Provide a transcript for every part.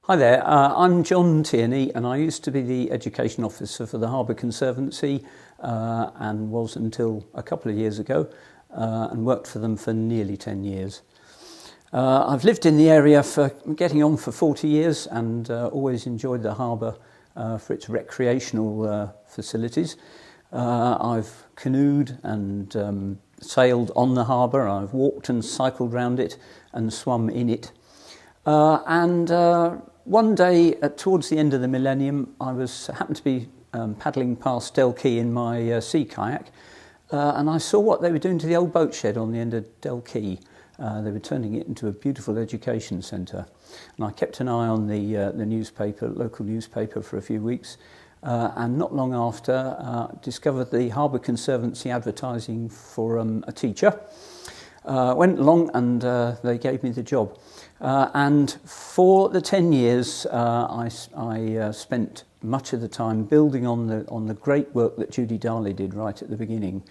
Hi there, I'm John Tierney and I used to be the Education Officer for the Harbour Conservancy and was until a couple of years ago and worked for them for nearly 10 years. I've lived in the area for getting on for 40 years and always enjoyed the harbour for its recreational facilities. I've canoed and sailed on the harbour, I've walked and cycled round it and swum in it. One day, towards the end of the millennium, I happened to be paddling past Delquay in my sea kayak, and I saw what they were doing to the old boat shed on the end of Delquay. They were turning it into a beautiful education centre, and I kept an eye on the local newspaper, for a few weeks, and not long after, discovered the Harbour Conservancy advertising for a teacher. Went along and they gave me the job. And for the 10 years, I spent much of the time building on the great work that Judy Darley did right at the beginning.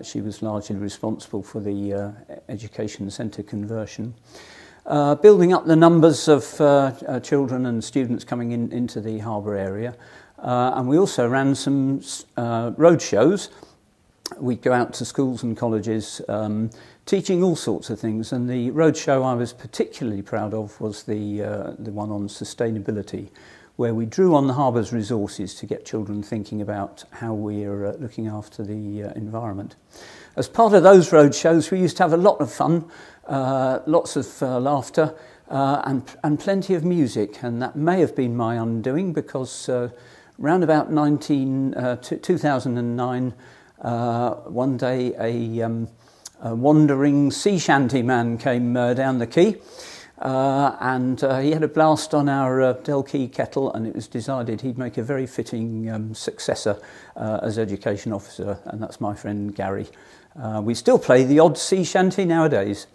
She was largely responsible for the education centre conversion. Building up the numbers of children and students coming into the harbour area. And we also ran some road shows. We'd go out to schools and colleges teaching all sorts of things, and the roadshow I was particularly proud of was the one on sustainability, where we drew on the harbour's resources to get children thinking about how we're looking after the environment. As part of those roadshows, we used to have a lot of fun, lots of laughter, and plenty of music, and that may have been my undoing because round about 2009, one day a wandering sea shanty man came down the quay and he had a blast on our Delquay kettle, and it was decided he'd make a very fitting successor as education officer, and that's my friend Gary. We still play the odd sea shanty nowadays.